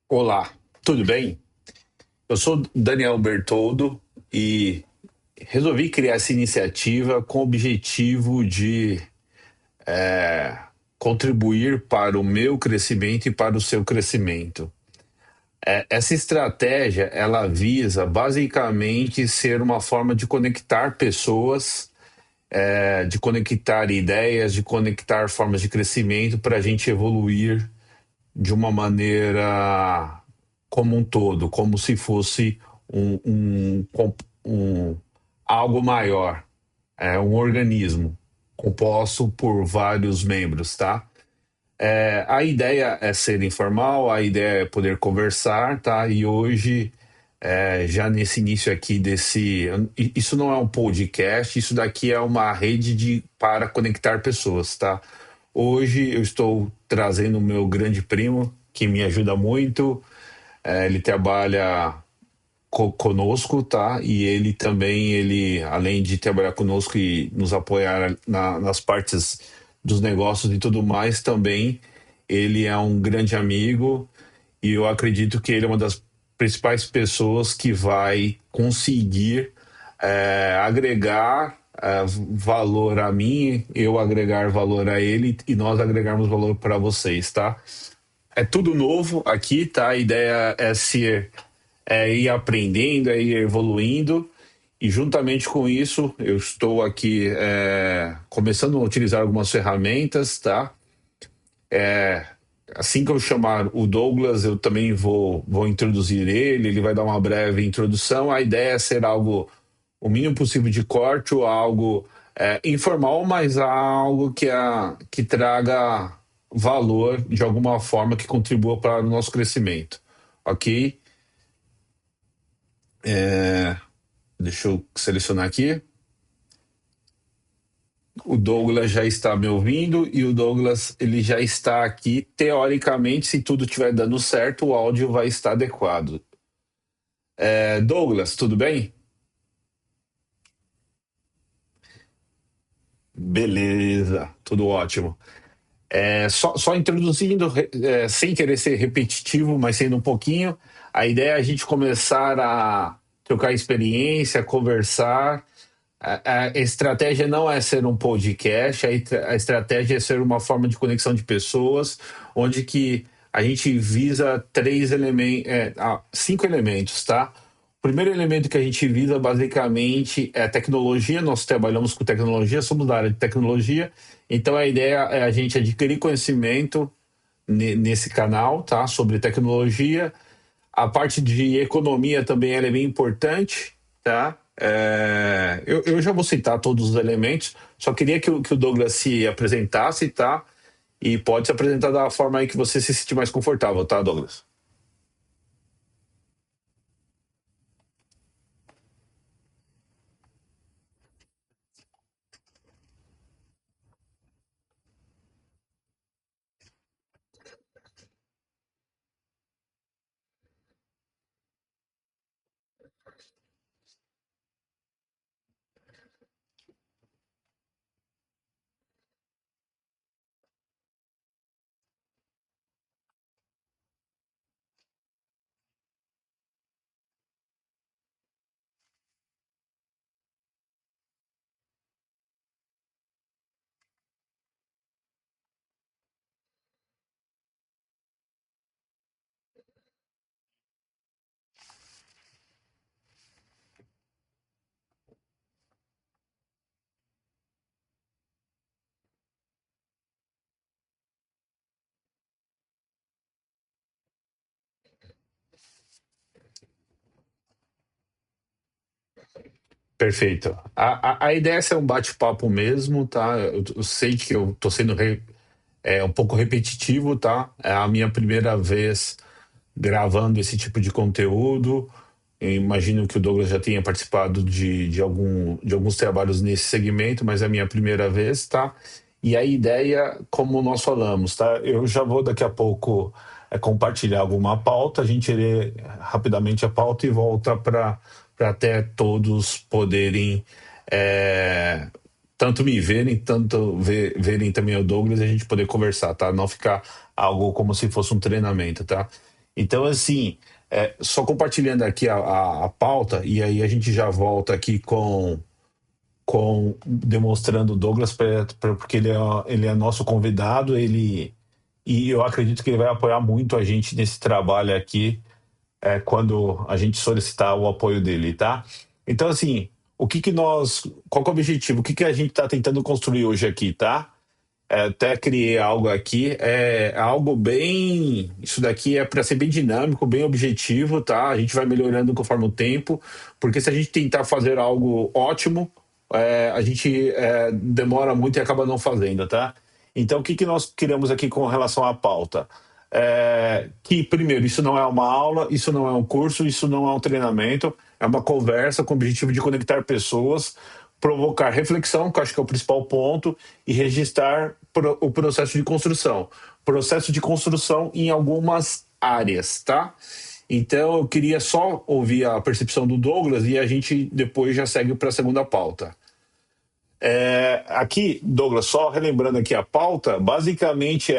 Olá, tudo bem? Eu sou Daniel Bertoldo e resolvi criar essa iniciativa com o objetivo de contribuir para o meu crescimento e para o seu crescimento. Essa estratégia, ela visa basicamente ser uma forma de conectar pessoas, de conectar ideias, de conectar formas de crescimento para a gente evoluir de uma maneira como um todo, como se fosse um, um, um- algo maior, um organismo composto por vários membros, tá? A ideia é ser informal, a ideia é poder conversar, tá? E hoje, já nesse início aqui desse. Isso não é um podcast, isso daqui é uma rede para conectar pessoas, tá? Hoje eu estou trazendo o meu grande primo, que me ajuda muito. Ele trabalha conosco, tá? E ele também, além de trabalhar conosco e nos apoiar nas partes dos negócios e tudo mais, também ele é um grande amigo e eu acredito que ele é uma das principais pessoas que vai conseguir agregar valor a mim, eu agregar valor a ele e nós agregarmos valor para vocês, tá? É tudo novo aqui, tá? A ideia é ir aprendendo, é ir evoluindo. E juntamente com isso, eu estou aqui começando a utilizar algumas ferramentas, tá? Assim que eu chamar o Douglas, eu também vou introduzir ele vai dar uma breve introdução. A ideia é ser algo o mínimo possível de corte ou algo informal, mas algo que traga valor de alguma forma que contribua para o nosso crescimento, ok? Deixa eu selecionar aqui. O Douglas já está me ouvindo e o Douglas ele já está aqui. Teoricamente, se tudo estiver dando certo, o áudio vai estar adequado. Douglas, tudo bem? Beleza, tudo ótimo. Só introduzindo, sem querer ser repetitivo, mas sendo um pouquinho, a ideia é a gente começar a trocar experiência, conversar. A estratégia não é ser um podcast, a estratégia é ser uma forma de conexão de pessoas, onde que a gente visa cinco elementos, tá? O primeiro elemento que a gente visa basicamente é a tecnologia. Nós trabalhamos com tecnologia, somos da área de tecnologia, então a ideia é a gente adquirir conhecimento nesse canal, tá? Sobre tecnologia. A parte de economia também ela é bem importante, tá? Eu já vou citar todos os elementos, só queria que o Douglas se apresentasse, tá? E pode se apresentar da forma aí que você se sentir mais confortável, tá, Douglas? Perfeito. A ideia é ser um bate-papo mesmo, tá? Eu sei que eu tô sendo um pouco repetitivo, tá? É a minha primeira vez gravando esse tipo de conteúdo. Eu imagino que o Douglas já tenha participado de alguns trabalhos nesse segmento, mas é a minha primeira vez, tá? E a ideia, como nós falamos, tá? Eu já vou daqui a pouco compartilhar alguma pauta, a gente lê rapidamente a pauta e volta para até todos poderem tanto me verem, tanto verem também o Douglas e a gente poder conversar, tá? Não ficar algo como se fosse um treinamento, tá? Então, assim, só compartilhando aqui a pauta, e aí a gente já volta aqui com demonstrando o Douglas, porque ele é nosso convidado, e eu acredito que ele vai apoiar muito a gente nesse trabalho aqui, quando a gente solicitar o apoio dele, tá? Então, assim, qual que é o objetivo? O que que a gente está tentando construir hoje aqui, tá? Até criei algo aqui, algo bem. Isso daqui é para ser bem dinâmico, bem objetivo, tá? A gente vai melhorando conforme o tempo, porque se a gente tentar fazer algo ótimo, a gente demora muito e acaba não fazendo, tá? Então, o que que nós queremos aqui com relação à pauta? Que, primeiro, isso não é uma aula, isso não é um curso, isso não é um treinamento, é uma conversa com o objetivo de conectar pessoas, provocar reflexão, que eu acho que é o principal ponto, e registrar o processo de construção. Processo de construção em algumas áreas, tá? Então, eu queria só ouvir a percepção do Douglas e a gente depois já segue para a segunda pauta. Aqui, Douglas, só relembrando aqui a pauta, basicamente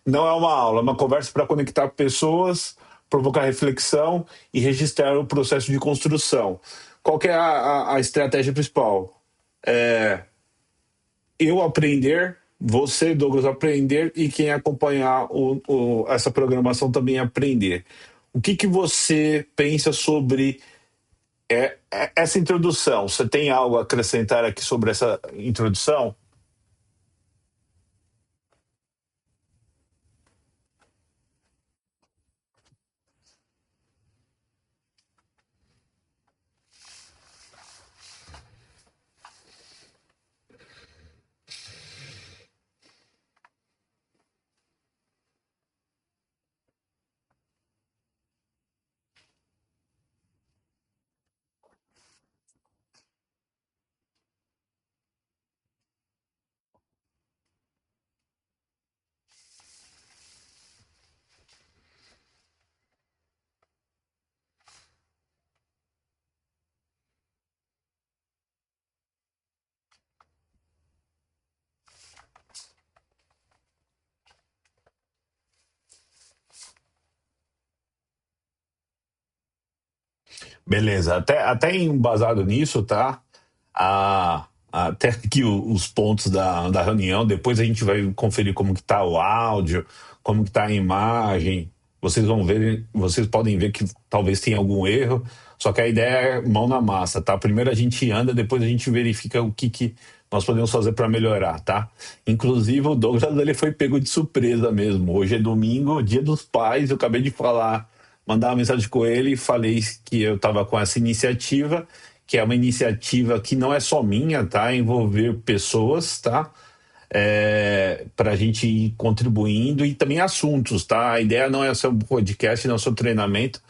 não é uma aula, é uma conversa para conectar pessoas, provocar reflexão e registrar o processo de construção. Qual que é a estratégia principal? Eu aprender, você, Douglas, aprender e quem acompanhar essa programação também aprender. O que que você pensa sobre essa introdução? Você tem algo a acrescentar aqui sobre essa introdução? Beleza, até embasado nisso, tá? Até aqui os pontos da reunião, depois a gente vai conferir como que tá o áudio, como que tá a imagem. Vocês vão ver, vocês podem ver que talvez tenha algum erro, só que a ideia é mão na massa, tá? Primeiro a gente anda, depois a gente verifica o que que nós podemos fazer para melhorar, tá? Inclusive o Douglas ele foi pego de surpresa mesmo. Hoje é domingo, dia dos pais, eu acabei de falar, mandar uma mensagem com ele e falei que eu estava com essa iniciativa, que é uma iniciativa que não é só minha, tá? É envolver pessoas, tá? Para a gente ir contribuindo e também assuntos, tá? A ideia não é ser um podcast, não é só treinamento,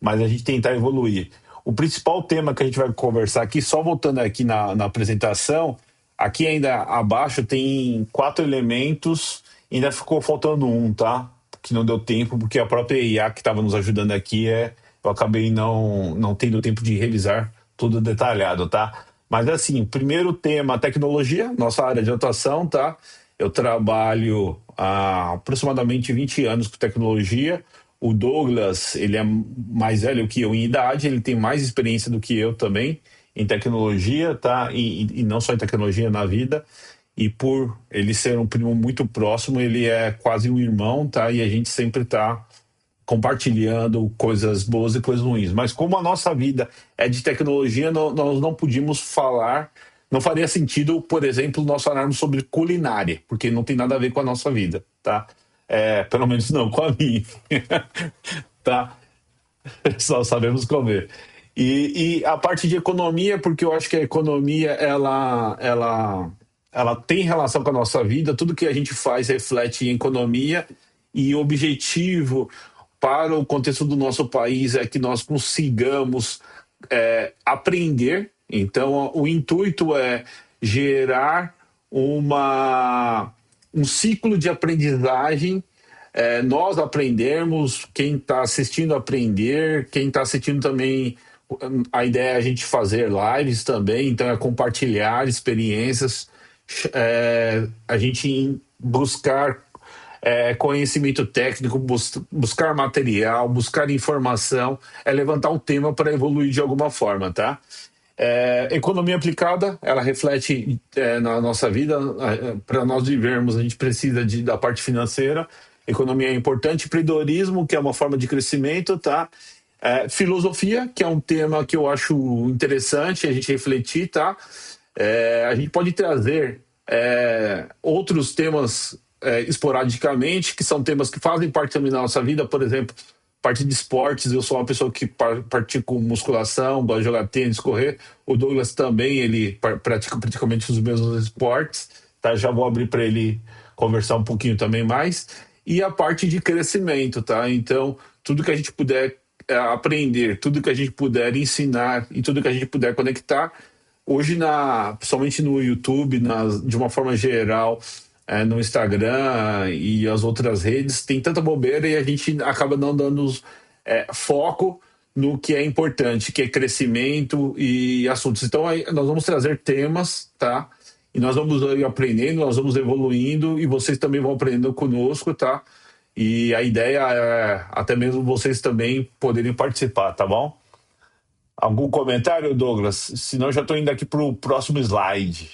mas a gente tentar evoluir. O principal tema que a gente vai conversar aqui, só voltando aqui na apresentação, aqui ainda abaixo tem 4 elementos, ainda ficou faltando um, tá? Que não deu tempo, porque a própria IA que estava nos ajudando aqui eu acabei não tendo tempo de revisar tudo detalhado, tá? Mas assim, primeiro tema, tecnologia, nossa área de atuação, tá? Eu trabalho há aproximadamente 20 anos com tecnologia. O Douglas, ele é mais velho que eu em idade, ele tem mais experiência do que eu também em tecnologia, tá? E não só em tecnologia, na vida. E por ele ser um primo muito próximo, ele é quase um irmão, tá? E a gente sempre tá compartilhando coisas boas e coisas ruins. Mas como a nossa vida é de tecnologia, nós não podíamos falar, não faria sentido, por exemplo, nós falarmos sobre culinária, porque não tem nada a ver com a nossa vida, tá? Pelo menos não com a minha, tá? Só sabemos comer. E a parte de economia, porque eu acho que a economia ela tem relação com a nossa vida, tudo que a gente faz reflete em economia, e o objetivo para o contexto do nosso país é que nós consigamos aprender. Então, o intuito é gerar um ciclo de aprendizagem, nós aprendermos, quem está assistindo aprender, quem está assistindo também, a ideia é a gente fazer lives também, então é compartilhar experiências a gente buscar conhecimento técnico, buscar material, buscar informação, é levantar o tema para evoluir de alguma forma, tá? Economia aplicada, ela reflete na nossa vida, para nós vivermos, a gente precisa da parte financeira, economia é importante, empreendedorismo, que é uma forma de crescimento, tá? Filosofia, que é um tema que eu acho interessante a gente refletir, tá? A gente pode trazer outros temas esporadicamente, que são temas que fazem parte também da nossa vida, por exemplo, parte de esportes, eu sou uma pessoa que pratico musculação, gosto de jogar tênis, correr. O Douglas também, ele pratica praticamente os mesmos esportes, tá? Já vou abrir para ele conversar um pouquinho também mais. E a parte de crescimento, tá? Então, tudo que a gente puder aprender, tudo que a gente puder ensinar e tudo que a gente puder conectar, hoje, principalmente no YouTube, de uma forma geral, no Instagram e as outras redes, tem tanta bobeira e a gente acaba não dando foco no que é importante, que é crescimento e assuntos. Então, aí, nós vamos trazer temas, tá? E nós vamos ir aprendendo, nós vamos evoluindo e vocês também vão aprendendo conosco, tá? E a ideia é até mesmo vocês também poderem participar, tá bom? Algum comentário, Douglas? Senão eu já estou indo aqui para o próximo slide.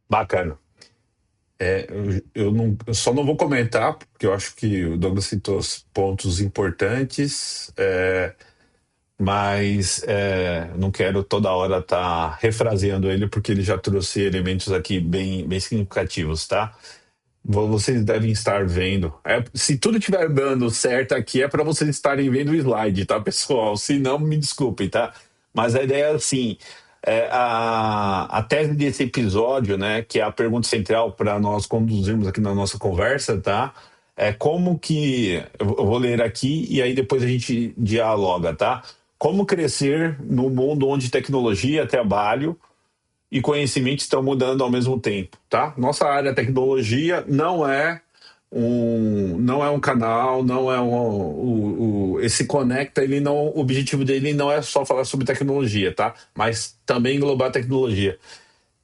Bacana. Eu só não vou comentar, porque eu acho que o Douglas citou os pontos importantes, mas não quero toda hora estar refraseando ele, porque ele já trouxe elementos aqui bem, bem significativos, tá? Vocês devem estar vendo. Se tudo estiver dando certo aqui, é para vocês estarem vendo o slide, tá, pessoal? Se não, me desculpem, tá? Mas a ideia é assim: a tese desse episódio, né, que é a pergunta central para nós conduzirmos aqui na nossa conversa, tá? É como que. Eu vou ler aqui e aí depois a gente dialoga, tá? Como crescer no mundo onde tecnologia, trabalho e conhecimento estão mudando ao mesmo tempo, tá? Nossa área de tecnologia não é um canal, não é esse conecta, ele não, o objetivo dele não é só falar sobre tecnologia, tá? Mas também englobar tecnologia.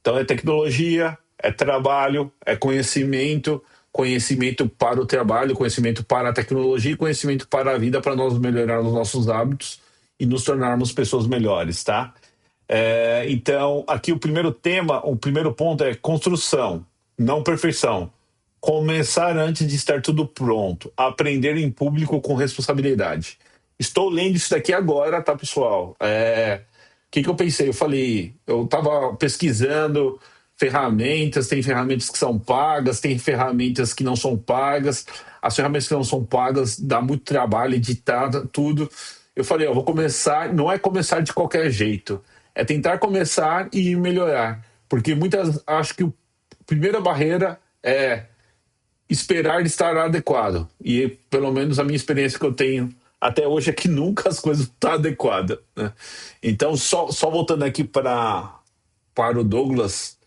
Então é tecnologia, é trabalho, é conhecimento, conhecimento para o trabalho, conhecimento para a tecnologia e conhecimento para a vida, para nós melhorarmos os nossos hábitos e nos tornarmos pessoas melhores, tá? Então, aqui o primeiro tema, o primeiro ponto é construção, não perfeição. Começar antes de estar tudo pronto. Aprender em público com responsabilidade. Estou lendo isso daqui agora, tá, pessoal? Que eu pensei? Eu falei, eu estava pesquisando ferramentas, tem ferramentas que são pagas, tem ferramentas que não são pagas. As ferramentas que não são pagas dá muito trabalho editar tudo. Eu falei, eu vou começar, não é começar de qualquer jeito, é tentar começar e melhorar, porque muitas acho que a primeira barreira é esperar estar adequado. E pelo menos a minha experiência que eu tenho até hoje é que nunca as coisas estão adequadas, né? Então, só voltando aqui para o Douglas,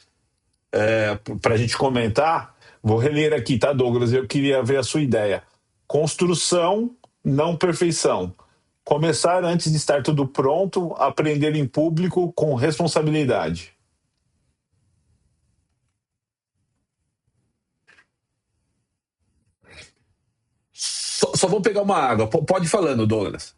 para a gente comentar. Vou reler aqui, tá, Douglas? Eu queria ver a sua ideia. Construção, não perfeição. Começar antes de estar tudo pronto, aprender em público com responsabilidade. Só vou pegar uma água. Pode ir falando, Douglas.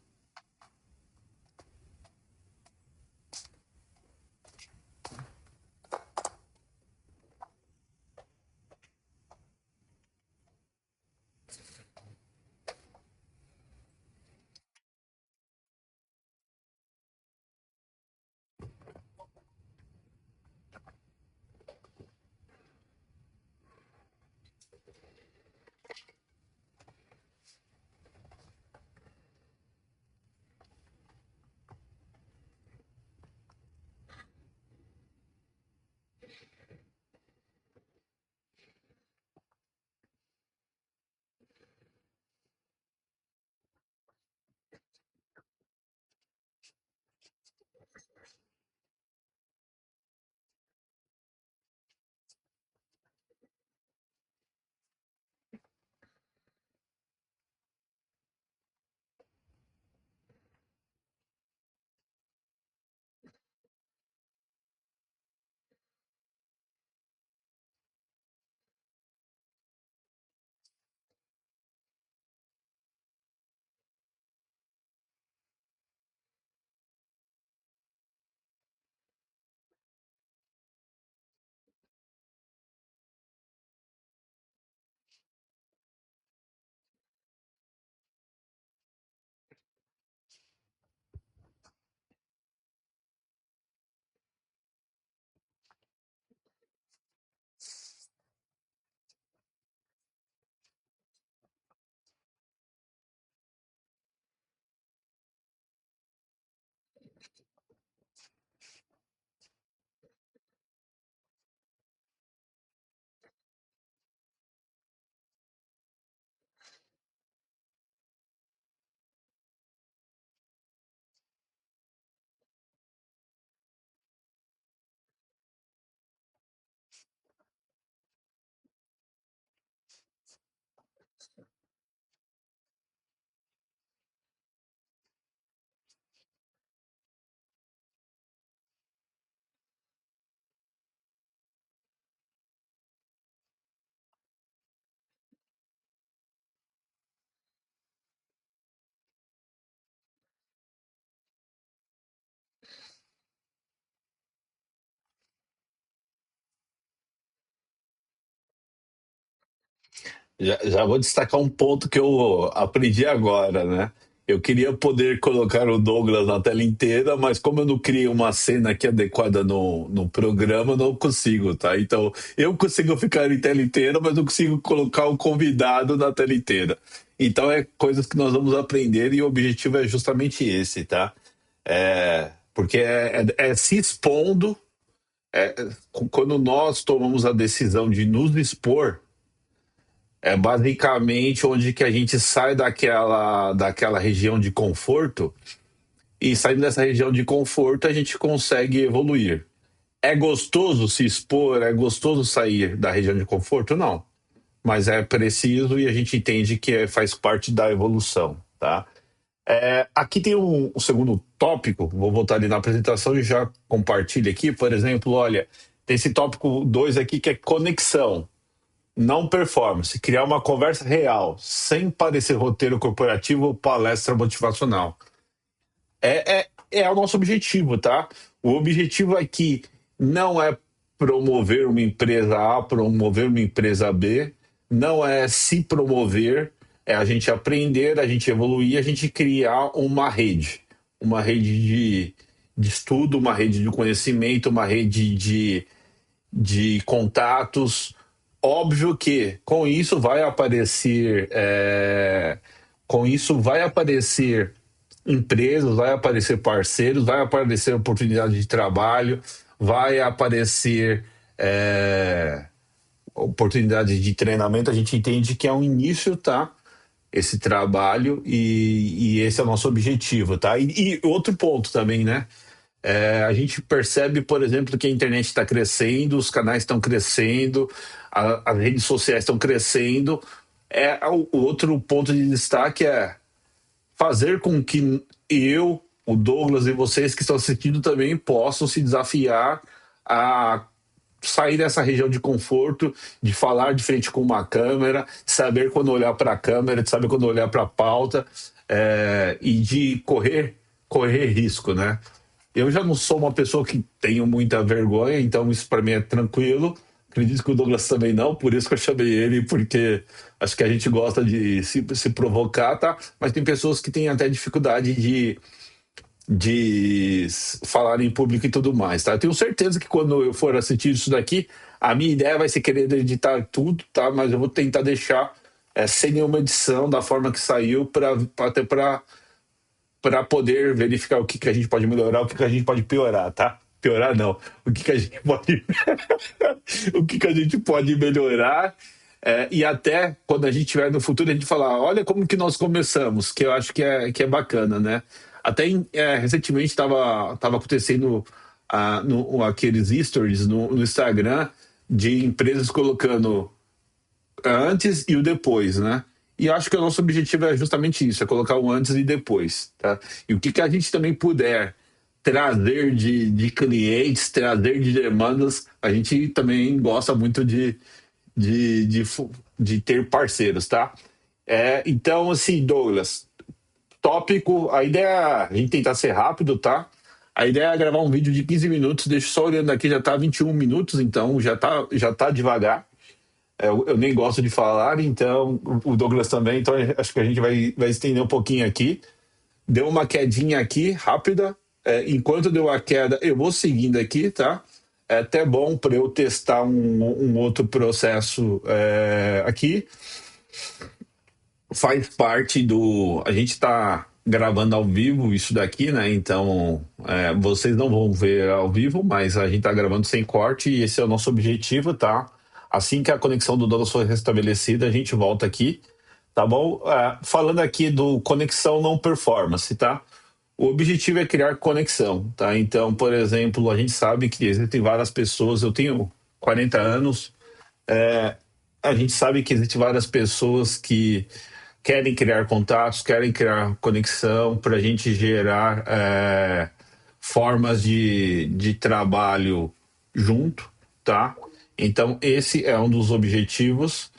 Já vou destacar um ponto que eu aprendi agora, né? Eu queria poder colocar o Douglas na tela inteira, mas como eu não criei uma cena aqui adequada no programa, eu não consigo, tá? Então, eu consigo ficar em tela inteira, mas não consigo colocar o convidado na tela inteira. Então, é coisas que nós vamos aprender e o objetivo é justamente esse, tá? Porque é se expondo, quando nós tomamos a decisão de nos expor, é basicamente onde que a gente sai daquela região de conforto e saindo dessa região de conforto a gente consegue evoluir. É gostoso se expor? É gostoso sair da região de conforto? Não. Mas é preciso e a gente entende que faz parte da evolução, tá? Aqui tem um segundo tópico, vou voltar ali na apresentação e já compartilho aqui, por exemplo, olha, tem esse tópico 2 aqui que é conexão. Não performance, criar uma conversa real, sem parecer roteiro corporativo ou palestra motivacional. É o nosso objetivo, tá? O objetivo aqui não é promover uma empresa A, promover uma empresa B, não é se promover, é a gente aprender, a gente evoluir, a gente criar uma rede de estudo, uma rede de conhecimento, uma rede de contatos. Óbvio que com isso vai aparecer empresas, vai aparecer parceiros, vai aparecer oportunidade de trabalho, vai aparecer oportunidade de treinamento. A gente entende que é um início, tá? Esse trabalho e esse é o nosso objetivo, tá? E outro ponto também, né? A gente percebe, por exemplo, que a internet está crescendo, os canais estão crescendo, as redes sociais estão crescendo. O outro ponto de destaque é fazer com que eu, o Douglas e vocês que estão assistindo também possam se desafiar a sair dessa região de conforto, de falar de frente com uma câmera, de saber quando olhar para a câmera, de saber quando olhar para a pauta, e de correr risco, né? Eu já não sou uma pessoa que tenho muita vergonha, então isso para mim é tranquilo. Acredito que o Douglas também não, por isso que eu chamei ele, porque acho que a gente gosta de se provocar, tá? Mas tem pessoas que têm até dificuldade de falar em público e tudo mais, tá? Eu tenho certeza que quando eu for assistir isso daqui, a minha ideia vai ser querer editar tudo, tá? Mas eu vou tentar deixar sem nenhuma edição, da forma que saiu, até para poder verificar o que, que a gente pode melhorar, o que, que a gente pode piorar, tá? Piorar não. O que, que a gente pode. O que, que a gente pode melhorar. E até quando a gente tiver no futuro, a gente falar, olha como que nós começamos, que eu acho que é bacana, né? Até recentemente estava acontecendo aqueles stories no Instagram de empresas colocando antes e o depois, né? E acho que o nosso objetivo é justamente isso, é colocar o antes e depois, tá? E o que, que a gente também puder trazer de clientes, trazer de demandas, a gente também gosta muito de, de, de ter parceiros, tá? Então, assim, Douglas, tópico, a ideia é a gente tentar ser rápido, tá? A ideia é gravar um vídeo de 15 minutos, deixa só olhando aqui, já tá 21 minutos, então já tá devagar. Eu nem gosto de falar, então o Douglas também, então acho que a gente vai estender um pouquinho aqui. Deu uma quedinha aqui, rápida. Enquanto deu a queda, eu vou seguindo aqui, tá? É até bom para eu testar um outro processo aqui. Faz parte do. A gente está gravando ao vivo isso daqui, né? Então vocês não vão ver ao vivo, mas a gente está gravando sem corte e esse é o nosso objetivo, tá? Assim que a conexão do Douglas for restabelecida, a gente volta aqui, tá bom? Falando aqui do conexão não performance, tá? O objetivo é criar conexão, tá? Então, por exemplo, a gente sabe que existem várias pessoas, eu tenho 40 anos, a gente sabe que existem várias pessoas que querem criar contatos, querem criar conexão para a gente gerar formas de trabalho junto, tá? Então, esse é um dos objetivos.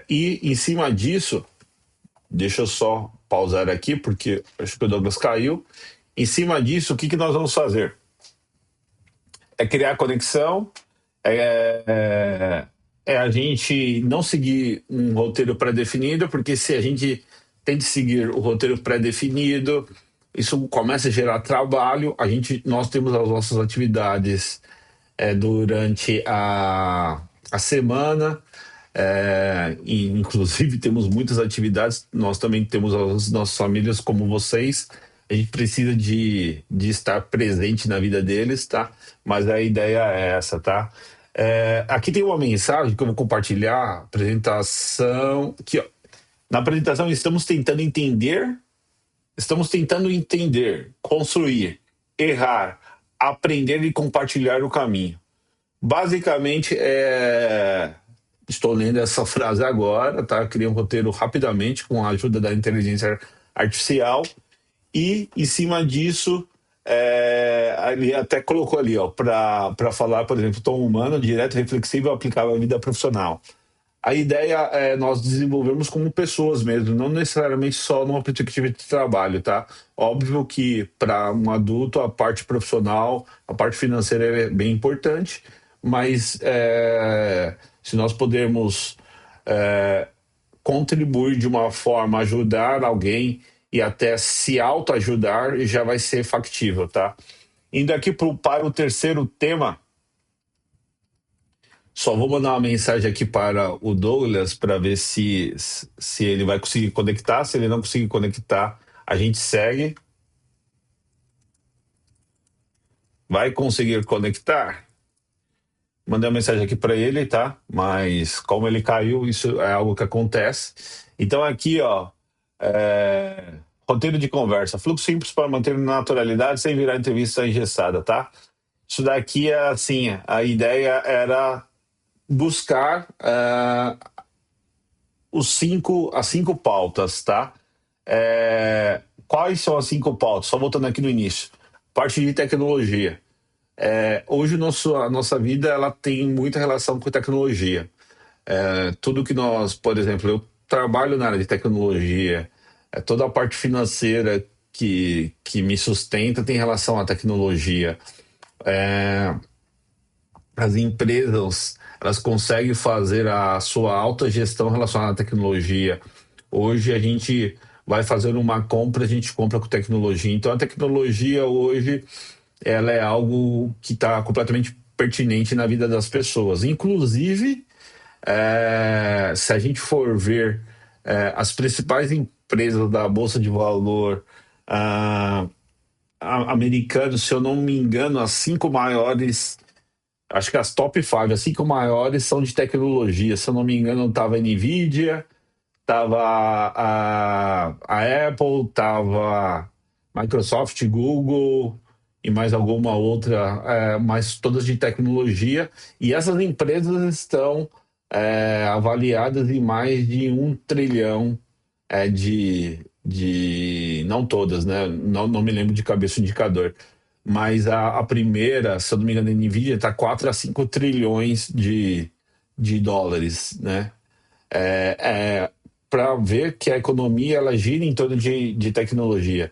E em cima disso, deixa eu só pausar aqui, porque acho que o Douglas caiu. Em cima disso, o que, que nós vamos fazer? É criar conexão, a gente não seguir um roteiro pré-definido, porque se a gente tem de seguir o roteiro pré-definido, isso começa a gerar trabalho. Nós temos as nossas atividades durante a semana, e inclusive temos muitas atividades. Nós também temos as nossas famílias, como vocês. A gente precisa de estar presente na vida deles, tá? Mas a ideia é essa, tá? Aqui tem uma mensagem que eu vou compartilhar. Apresentação. Aqui, ó. Na apresentação, estamos tentando entender, construir, errar, aprender e compartilhar o caminho. Basicamente, estou lendo essa frase agora, tá? Criei um roteiro rapidamente com a ajuda da inteligência artificial e, em cima disso, ele até colocou ali, ó, para falar, por exemplo, tom humano, direto, reflexível, aplicável à vida profissional. A ideia é nós desenvolvermos como pessoas mesmo, não necessariamente só numa perspectiva de trabalho, tá? Óbvio que para um adulto a parte profissional, a parte financeira é bem importante, mas se nós pudermos contribuir de uma forma, ajudar alguém e até se autoajudar, já vai ser factível, tá? Indo aqui para o terceiro tema, só vou mandar uma mensagem aqui para o Douglas para ver se ele vai conseguir conectar. Se ele não conseguir conectar, a gente segue. Vai conseguir conectar? Mandei uma mensagem aqui para ele, tá? Mas como ele caiu, isso é algo que acontece. Então aqui, ó, Roteiro de conversa, fluxo simples para manter naturalidade sem virar entrevista engessada, tá? Isso daqui é assim, a ideia era buscar as cinco pautas, tá? Quais são as cinco pautas? Só voltando aqui no início. Parte de tecnologia. Hoje a nossa vida ela tem muita relação com tecnologia. Tudo que nós, por exemplo, eu trabalho na área de tecnologia, toda a parte financeira que me sustenta tem relação à tecnologia. As empresas elas conseguem fazer a sua autogestão relacionada à tecnologia. Hoje a gente vai fazer uma compra, a gente compra com tecnologia. Então a tecnologia hoje ela é algo que está completamente pertinente na vida das pessoas. Inclusive, se a gente for ver as principais empresas da Bolsa de Valor ah, americanos, se eu não me engano, as cinco maiores, acho que as top 5, as cinco maiores são de tecnologia. Se eu não me engano, estava a Nvidia, estava a Apple, estava Microsoft, Google e mais alguma outra, mas todas de tecnologia. E essas empresas estão avaliadas em mais de 1 trilhão não todas, né? Não me lembro de cabeça o indicador. Mas a primeira, se eu não me engano, a Nvidia está 4 a 5 trilhões de dólares, né? Para ver que a economia ela gira em torno de tecnologia.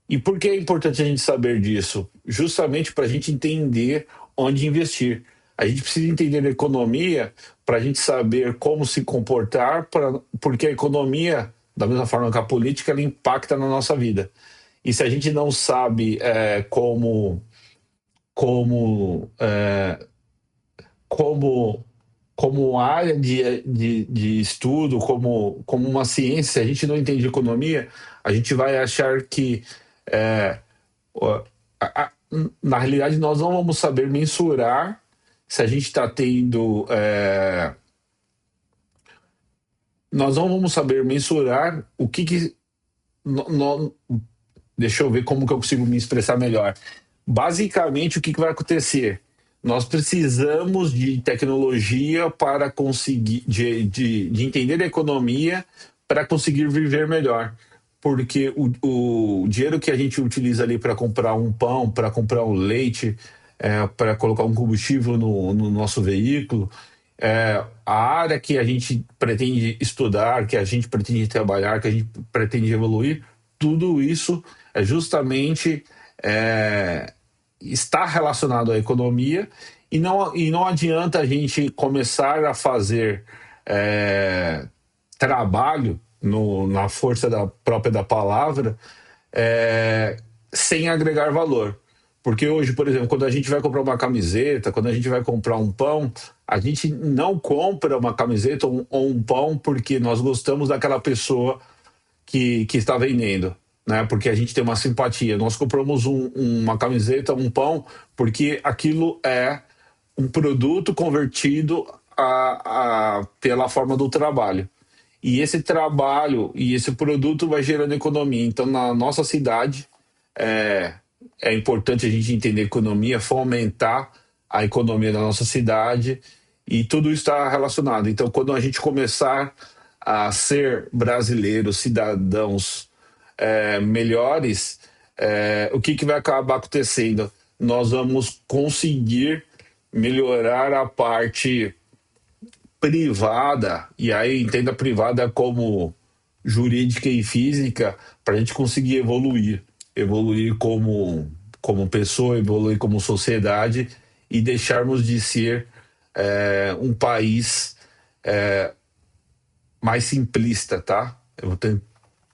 E por que é importante a gente saber disso? Justamente para a gente entender onde investir. A gente precisa entender a economia para a gente saber como se comportar, porque a economia, da mesma forma que a política, ela impacta na nossa vida. E se a gente não sabe como, como, como área de estudo, como uma ciência, se a gente não entende economia, a gente vai achar que é, ó, a- a- na realidade, nós não vamos saber mensurar se a gente está tendo. Nós não vamos saber mensurar o que deixa eu ver como que eu consigo me expressar melhor. Basicamente, o que vai acontecer? Nós precisamos de tecnologia para conseguir, de entender a economia para conseguir viver melhor. Porque o dinheiro que a gente utiliza ali para comprar um pão, para comprar um leite, para colocar um combustível no nosso veículo, a área que a gente pretende estudar, que a gente pretende trabalhar, que a gente pretende evoluir, tudo isso é justamente é, está relacionado à economia e não adianta a gente começar a fazer trabalho na força da própria da palavra sem agregar valor. Porque hoje, por exemplo, quando a gente vai comprar uma camiseta, quando a gente vai comprar um pão, a gente não compra uma camiseta ou um pão porque nós gostamos daquela pessoa que está vendendo, né? Porque a gente tem uma simpatia. Nós compramos uma camiseta, um pão, porque aquilo é um produto convertido pela forma do trabalho. E esse trabalho e esse produto vai gerando economia. Então, na nossa cidade, é, é importante a gente entender economia, fomentar a economia da nossa cidade e tudo isso está relacionado. Então, quando a gente começar a ser brasileiros, cidadãos melhores, o que vai acabar acontecendo? Nós vamos conseguir melhorar a parte privada, e aí entenda privada como jurídica e física, para a gente conseguir evoluir como pessoa, evoluir como sociedade e deixarmos de ser um país mais simplista, tá? Eu vou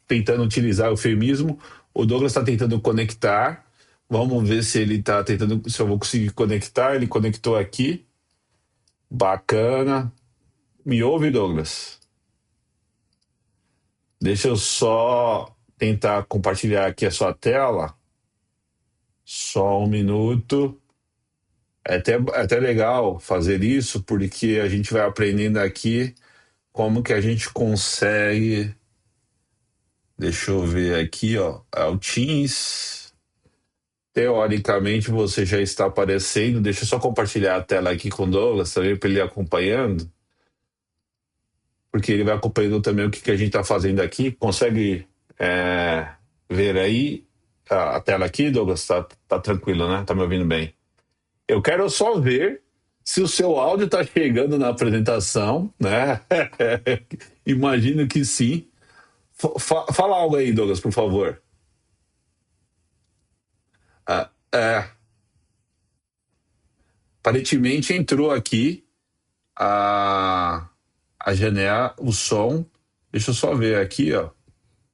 tentando utilizar o eufemismo, o Douglas está tentando conectar, vamos ver se ele está tentando, se eu vou conseguir conectar, ele conectou aqui, bacana. Me ouve, Douglas? Deixa eu só tentar compartilhar aqui a sua tela. Só um minuto. É até legal fazer isso, porque a gente vai aprendendo aqui como que a gente consegue Deixa eu ver aqui, ó. É o Teams. Teoricamente você já está aparecendo. Deixa eu só compartilhar a tela aqui com o Douglas também para ele ir acompanhando, porque ele vai acompanhando também o que, que a gente está fazendo aqui. Consegue ver aí a tela aqui, Douglas? Tá tranquilo, né? Tá me ouvindo bem? Eu quero só ver se o seu áudio está chegando na apresentação, né? Imagino que sim. Fala algo aí, Douglas, por favor. Ah, aparentemente entrou aqui a, a janela, o som. Deixa eu só ver aqui, ó.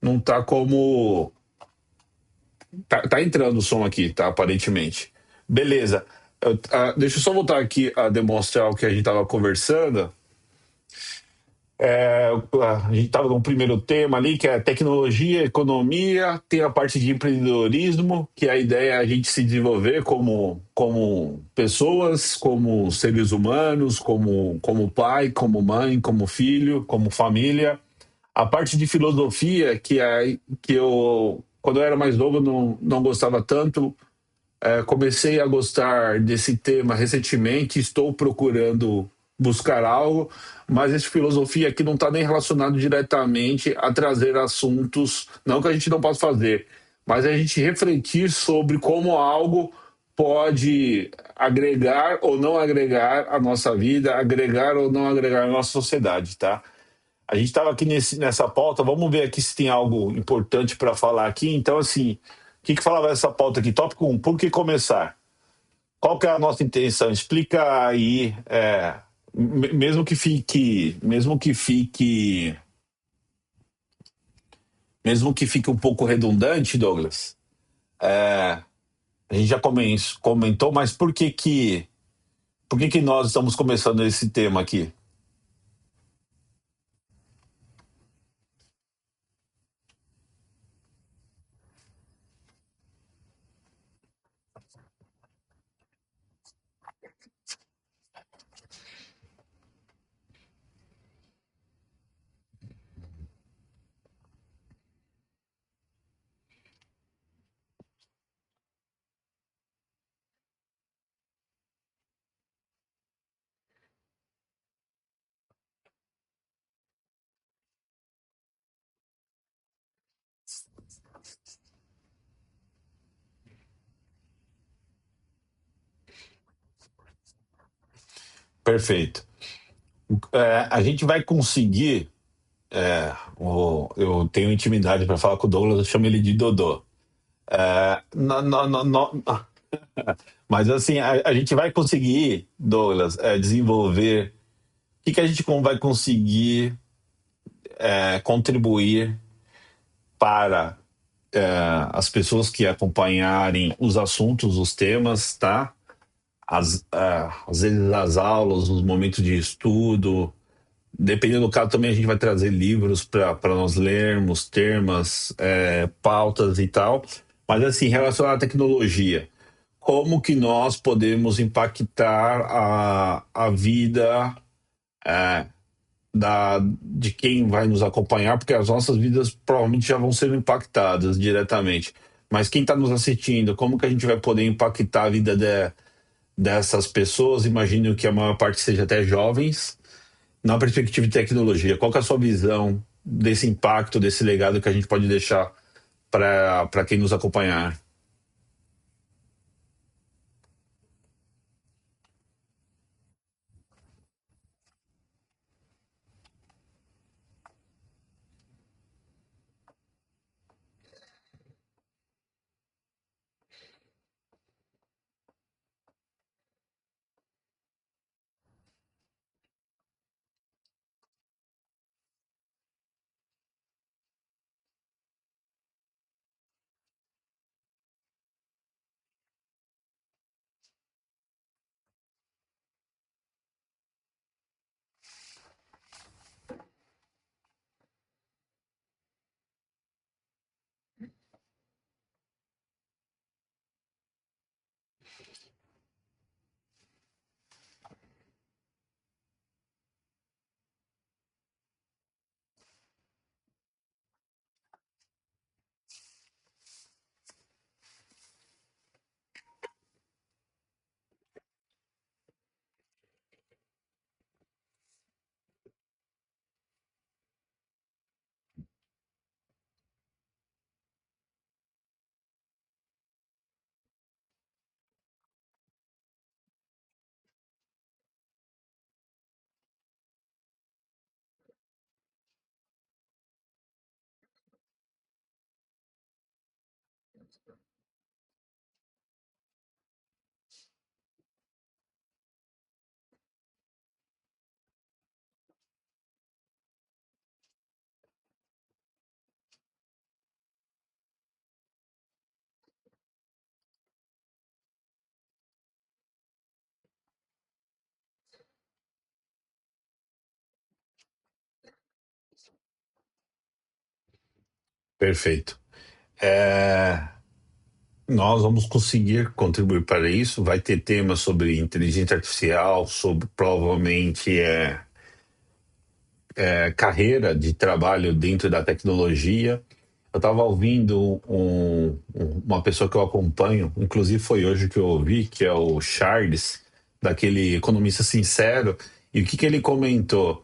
Não tá como. Tá entrando o som aqui, tá? Aparentemente. Beleza. Deixa eu só voltar aqui a demonstrar o que a gente estava conversando. A gente estava no primeiro tema ali, que é tecnologia, economia, tem a parte de empreendedorismo, que a ideia é a gente se desenvolver como pessoas, como seres humanos, como pai, como mãe, como filho, como família. A parte de filosofia, que eu, quando eu era mais novo, não gostava tanto, comecei a gostar desse tema recentemente, estou procurando buscar algo, mas essa filosofia aqui não está nem relacionado diretamente a trazer assuntos, não que a gente não possa fazer, mas a gente refletir sobre como algo pode agregar ou não agregar a nossa vida, agregar ou não agregar a nossa sociedade, tá? A gente estava aqui nessa pauta, vamos ver aqui se tem algo importante para falar aqui. Então, assim, o que falava essa pauta aqui? Tópico um, por que começar? Qual que é a nossa intenção? Explica aí, mesmo que fique um pouco redundante, Douglas. A gente já comentou, mas por que nós estamos começando esse tema aqui? Perfeito. A gente vai conseguir. Eu tenho intimidade para falar com o Douglas, eu chamo ele de Dodô. Mas assim, a gente vai conseguir, Douglas, desenvolver. O que a gente vai conseguir contribuir para as pessoas que acompanharem os assuntos, os temas, tá? Às vezes as aulas, os momentos de estudo. Dependendo do caso, também a gente vai trazer livros para nós lermos, termos, pautas e tal. Mas assim, relacionado à tecnologia, como que nós podemos impactar a vida de quem vai nos acompanhar, porque as nossas vidas provavelmente já vão ser impactadas diretamente. Mas quem está nos assistindo, como que a gente vai poder impactar a vida dessas pessoas? Imagino que a maior parte seja até jovens, na perspectiva de tecnologia. Qual que é a sua visão desse impacto, desse legado que a gente pode deixar para quem nos acompanhar? Perfeito. É, nós vamos conseguir contribuir para isso. Vai ter temas sobre inteligência artificial, sobre provavelmente carreira de trabalho dentro da tecnologia. Eu estava ouvindo uma pessoa que eu acompanho, inclusive foi hoje que eu ouvi, que é o Charles, daquele Economista Sincero, e o que, que ele comentou?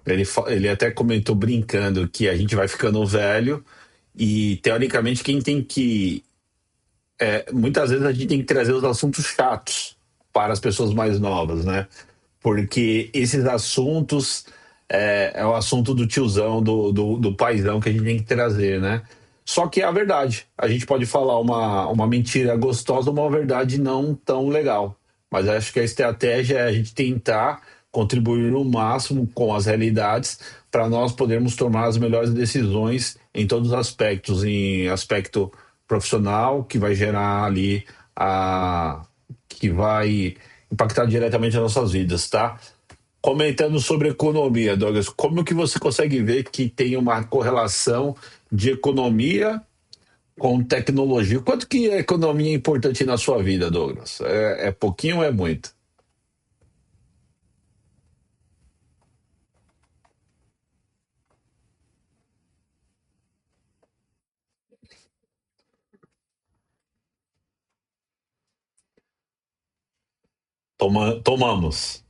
Ele até comentou brincando que a gente vai ficando velho e, teoricamente, quem tem que. Muitas vezes a gente tem que trazer os assuntos chatos para as pessoas mais novas, né? Porque esses assuntos é o assunto do tiozão, do paizão que a gente tem que trazer, né? Só que é a verdade. A gente pode falar uma mentira gostosa ou uma verdade não tão legal. Mas acho que a estratégia é a gente tentar contribuir no máximo com as realidades para nós podermos tomar as melhores decisões em todos os aspectos, em aspecto profissional, que vai gerar ali que vai impactar diretamente as nossas vidas, tá? Comentando sobre economia, Douglas, como que você consegue ver que tem uma correlação de economia com tecnologia? Quanto que a economia é importante na sua vida, Douglas? É pouquinho ou é muito? Tomamos.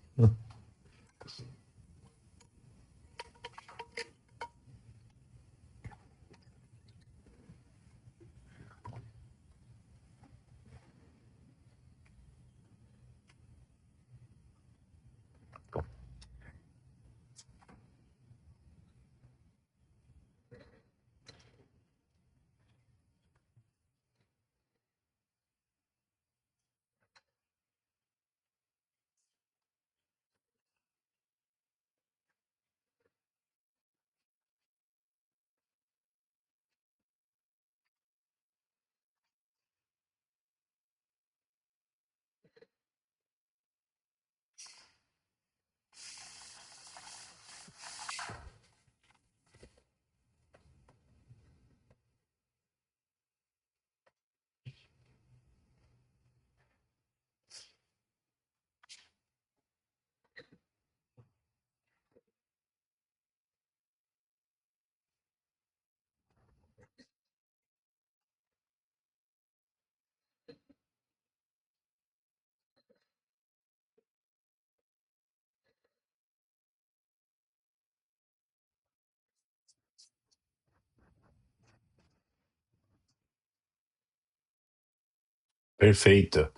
Perfeito.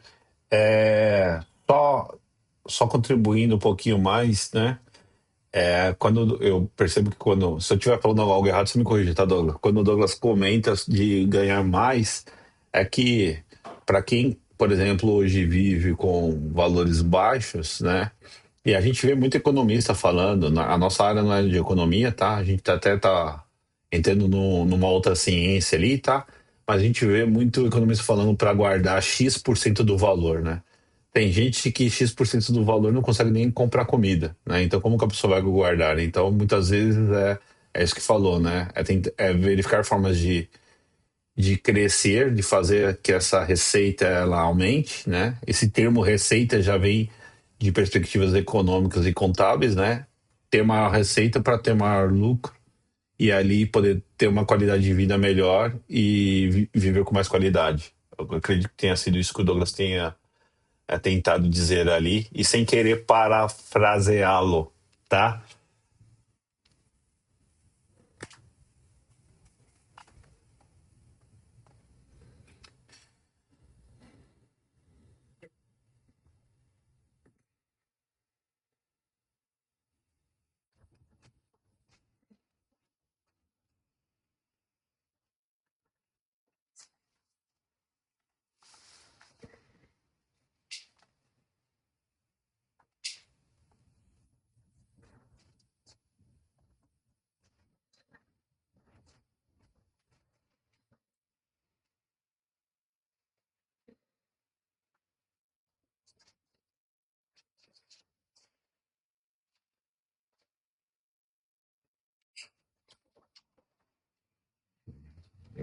É, só, só contribuindo um pouquinho mais, né? Quando eu percebo que se eu estiver falando algo errado, você me corrige, tá, Douglas? Quando o Douglas comenta de ganhar mais, é que para quem, por exemplo, hoje vive com valores baixos, né? E a gente vê muito economista falando, a nossa área não é de economia, tá? A gente até tá entrando numa outra ciência ali, tá? Mas a gente vê muito economista falando para guardar X% do valor, né? Tem gente que X% do valor não consegue nem comprar comida, né? Então, como que a pessoa vai guardar? Então, muitas vezes é isso que falou, né? É verificar formas de crescer, de fazer que essa receita ela aumente, né? Esse termo receita já vem de perspectivas econômicas e contábeis, né? Ter maior receita para ter maior lucro e ali poder ter uma qualidade de vida melhor e viver com mais qualidade. Eu acredito que tenha sido isso que o Douglas tenha tentado dizer ali, e sem querer parafraseá-lo, tá?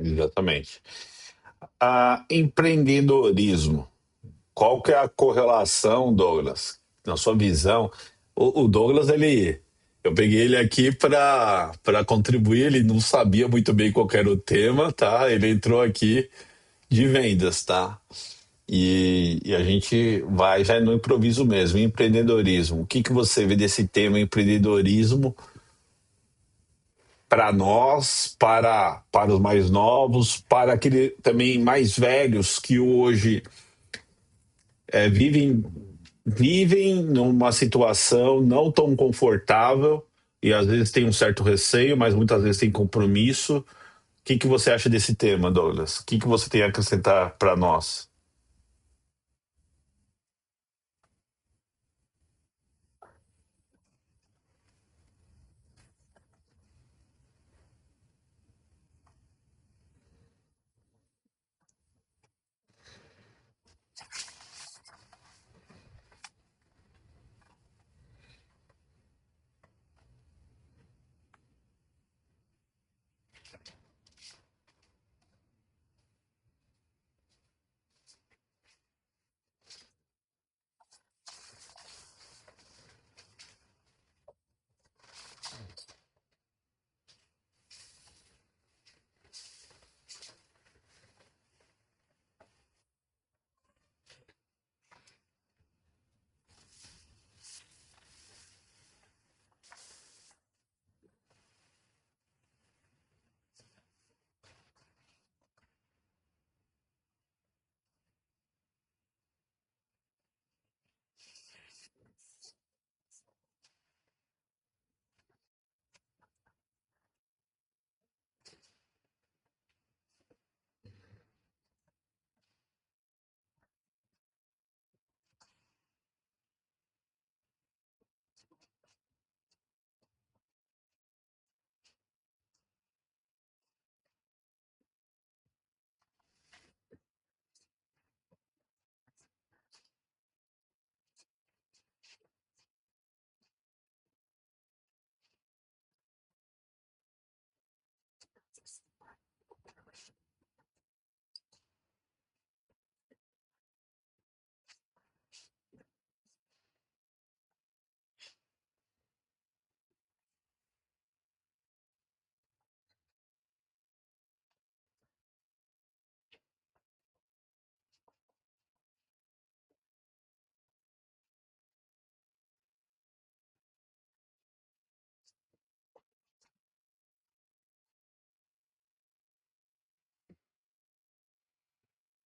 exatamente. Empreendedorismo. Qual que é a correlação, Douglas? Na sua visão, o Douglas, eu peguei ele aqui para contribuir, ele não sabia muito bem qual era o tema, tá? Ele entrou aqui de vendas, tá? E a gente vai já no improviso mesmo, empreendedorismo. O que que você vê desse tema empreendedorismo para nós, para os mais novos, para aquele também mais velhos que hoje vivem numa situação não tão confortável e às vezes tem um certo receio, mas muitas vezes tem compromisso. O que que você acha desse tema, Douglas? O que que você tem a acrescentar para nós?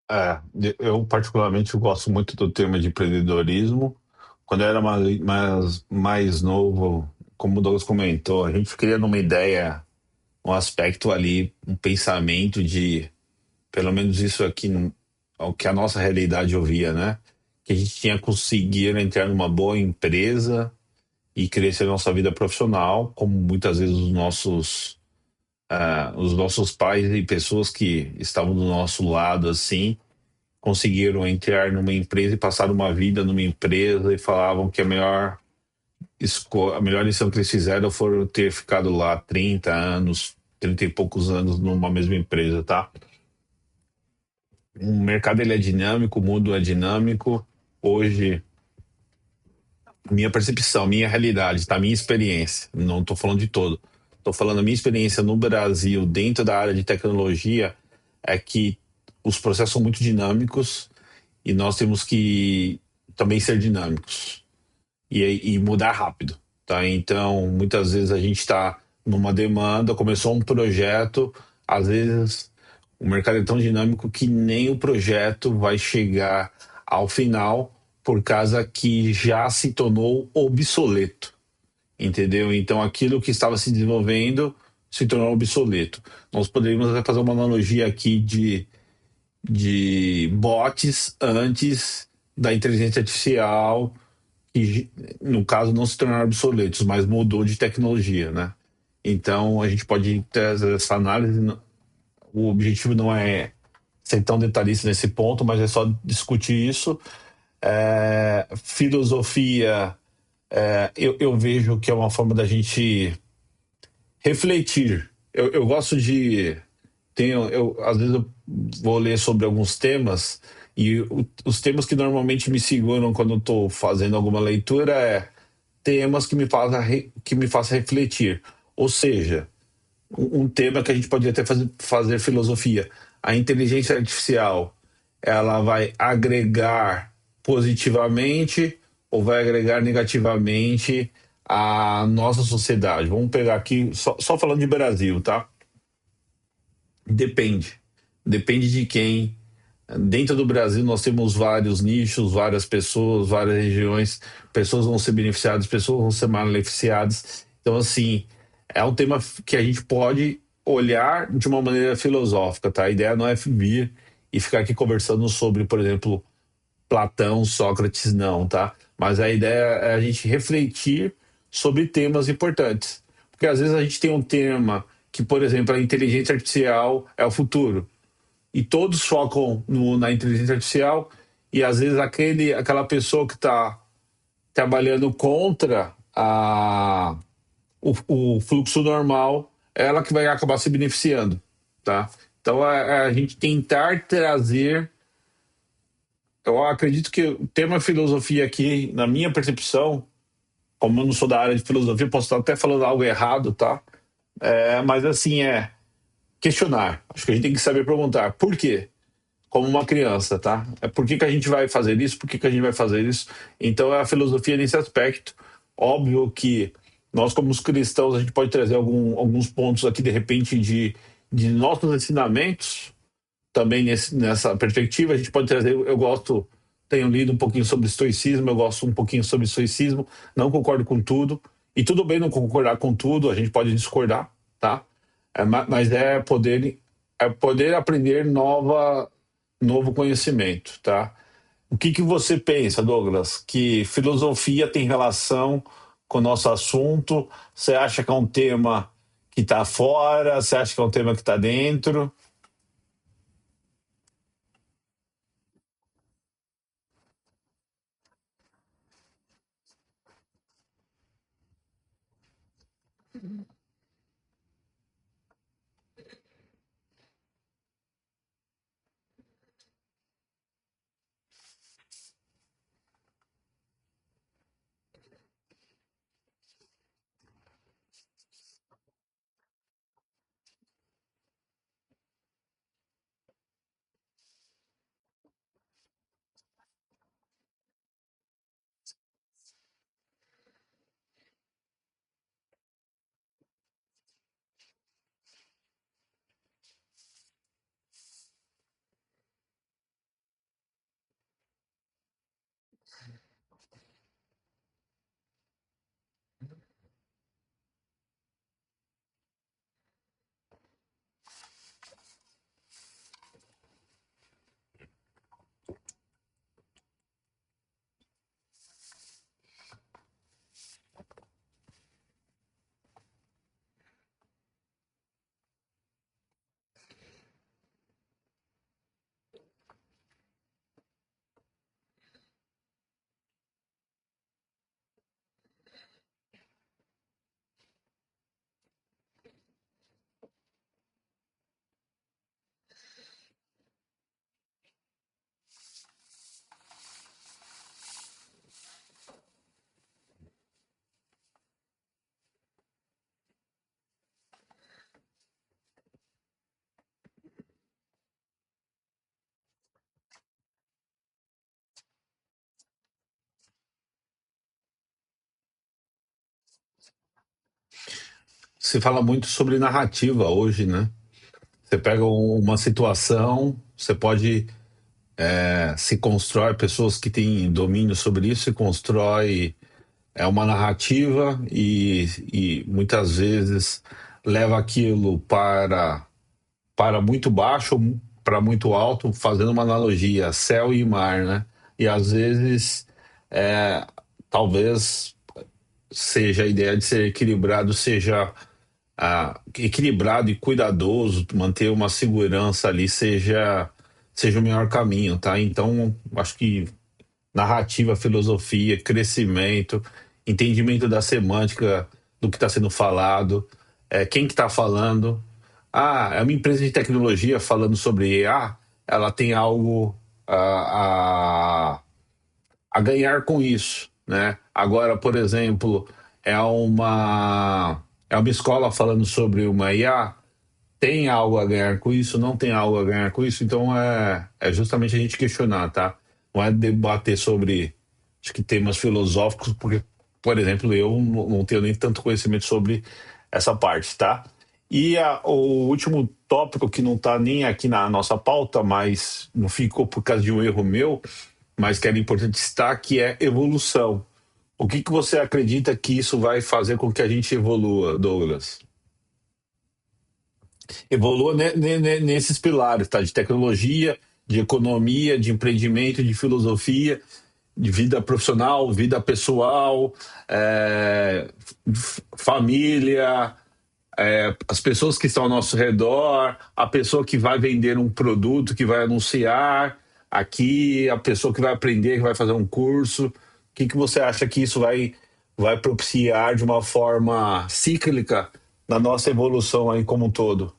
É, eu particularmente gosto muito do tema de empreendedorismo. Quando eu era mais novo, como o Douglas comentou, a gente queria numa ideia, um aspecto ali, um pensamento de, pelo menos isso aqui, o que a nossa realidade ouvia, né? Que a gente tinha conseguido entrar numa boa empresa e crescer a nossa vida profissional, como muitas vezes os nossos pais e pessoas que estavam do nosso lado, assim, conseguiram entrar numa empresa e passar uma vida numa empresa e falavam que a melhor lição que eles fizeram foram ter ficado lá 30 anos, 30 e poucos anos numa mesma empresa, tá? O mercado ele é dinâmico, o mundo é dinâmico. Hoje, minha percepção, minha realidade, tá? Minha experiência, não estou falando de todo. Estou falando a minha experiência no Brasil, dentro da área de tecnologia, é que os processos são muito dinâmicos e nós temos que também ser dinâmicos e mudar rápido, tá? Então, muitas vezes a gente está numa demanda, começou um projeto, às vezes o mercado é tão dinâmico que nem o projeto vai chegar ao final por causa que já se tornou obsoleto, entendeu? Então, aquilo que estava se desenvolvendo se tornou obsoleto. Nós poderíamos até fazer uma analogia aqui de bots antes da inteligência artificial, que no caso não se tornaram obsoletos, mas mudou de tecnologia, né? Então a gente pode ter essa análise. O objetivo não é ser tão detalhista nesse ponto, mas é só discutir isso. Filosofia, eu vejo que é uma forma da gente refletir. Eu gosto de às vezes eu vou ler sobre alguns temas e os temas que normalmente me seguram quando eu estou fazendo alguma leitura é temas que me façam refletir. Ou seja, um tema que a gente pode até fazer filosofia. A inteligência artificial, ela vai agregar positivamente ou vai agregar negativamente à nossa sociedade? Vamos pegar aqui, só falando de Brasil, tá? Depende. Depende de quem. Dentro do Brasil, nós temos vários nichos, várias pessoas, várias regiões. Pessoas vão ser beneficiadas, pessoas vão ser maleficiadas. Então, assim, é um tema que a gente pode olhar de uma maneira filosófica, tá? A ideia não é vir e ficar aqui conversando sobre, por exemplo, Platão, Sócrates, não, tá? Mas a ideia é a gente refletir sobre temas importantes. Porque às vezes a gente tem um tema que, por exemplo, a inteligência artificial é o futuro. E todos focam na inteligência artificial e às vezes aquela pessoa que está trabalhando contra o fluxo normal, é ela que vai acabar se beneficiando, tá? Então a gente tentar trazer, eu acredito que o tema filosofia aqui, na minha percepção, como eu não sou da área de filosofia, posso estar até falando algo errado, tá? Mas assim, questionar. Acho que a gente tem que saber perguntar por quê? Como uma criança, tá? Por que a gente vai fazer isso? Por que a gente vai fazer isso? Então, é a filosofia nesse aspecto. Óbvio que nós, como os cristãos, a gente pode trazer alguns pontos aqui, de repente, de nossos ensinamentos, também nessa perspectiva. A gente pode trazer, tenho lido um pouquinho sobre estoicismo, eu gosto um pouquinho sobre estoicismo, não concordo com tudo, e tudo bem não concordar com tudo, a gente pode discordar, tá? Mas é poder aprender novo conhecimento, tá? O que você pensa, Douglas? Que filosofia tem relação com o nosso assunto? Você acha que é um tema que está fora? Você acha que é um tema que está dentro? Se fala muito sobre narrativa hoje, né? Você pega uma situação, você pode se constrói, pessoas que têm domínio sobre isso, se constrói uma narrativa e muitas vezes leva aquilo para muito baixo, para muito alto, fazendo uma analogia, céu e mar, né? E às vezes, talvez seja a ideia de ser equilibrado, seja equilibrado e cuidadoso, manter uma segurança ali, seja o melhor caminho, tá? Então, acho que narrativa, filosofia, crescimento, entendimento da semântica do que está sendo falado, quem que está falando, Ah, é uma empresa de tecnologia falando sobre IA, ela tem algo a ganhar com isso, né? Agora, por exemplo, é uma escola falando sobre uma IA, tem algo a ganhar com isso, não tem algo a ganhar com isso, então é justamente a gente questionar, tá? Não é debater sobre, acho que temas filosóficos, porque, por exemplo, eu não tenho nem tanto conhecimento sobre essa parte, tá? E o último tópico que não está nem aqui na nossa pauta, mas não ficou por causa de um erro meu, mas que era importante destaque, é evolução. O que você acredita que isso vai fazer com que a gente evolua, Douglas? Evolua nesses pilares, tá? De tecnologia, de economia, de empreendimento, de filosofia, de vida profissional, vida pessoal, família, as pessoas que estão ao nosso redor, a pessoa que vai vender um produto, que vai anunciar aqui, a pessoa que vai aprender, que vai fazer um curso. O que você acha que isso vai propiciar de uma forma cíclica na nossa evolução aí como um todo?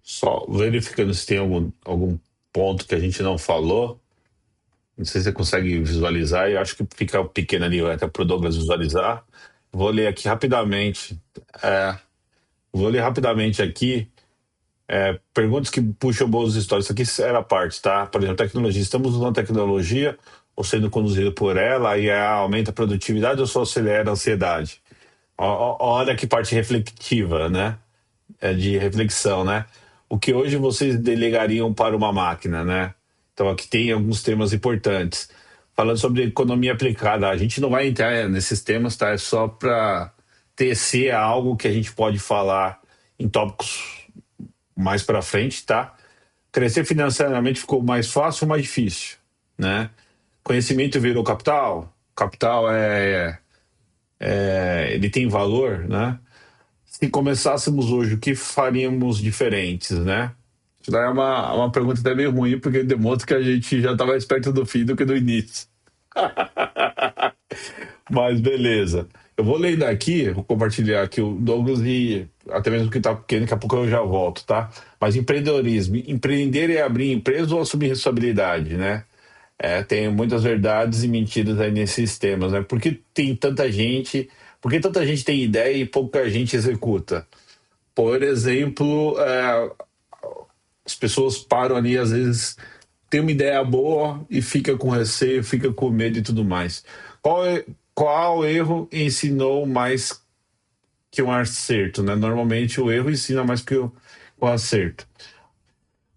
Só verificando se tem algum ponto que a gente não falou. Não sei se você consegue visualizar, e acho que fica pequeno ali, até para o Douglas visualizar. Vou ler aqui rapidamente. É, vou ler rapidamente aqui. Perguntas que puxam boas histórias. Isso aqui era a parte, tá? Por exemplo, tecnologia. Estamos usando tecnologia ou sendo conduzido por ela e aumenta a produtividade ou só acelera a ansiedade? Olha que parte reflexiva, né? De reflexão, né? O que hoje vocês delegariam para uma máquina, né? Então aqui tem alguns temas importantes. Falando sobre economia aplicada, a gente não vai entrar nesses temas, tá? É só para tecer algo que a gente pode falar em tópicos mais para frente, tá? Crescer financeiramente ficou mais fácil ou mais difícil, né? Conhecimento virou capital? Capital ele tem valor, né? Se começássemos hoje, o que faríamos diferentes, né? Isso daí é uma pergunta até meio ruim, porque demonstra que a gente já está mais perto do fim do que do início. Mas beleza. Eu vou ler daqui, vou compartilhar aqui o Douglas e até mesmo que está pequeno, daqui a pouco eu já volto, tá? Mas empreendedorismo, empreender é abrir empresa ou assumir responsabilidade, né? Tem muitas verdades e mentiras aí nesses temas, né? Por que tanta gente tem ideia e pouca gente executa? Por exemplo, as pessoas param ali, às vezes, tem uma ideia boa e fica com receio, fica com medo e tudo mais. Qual erro ensinou mais que um acerto, né? Normalmente o erro ensina mais que o acerto.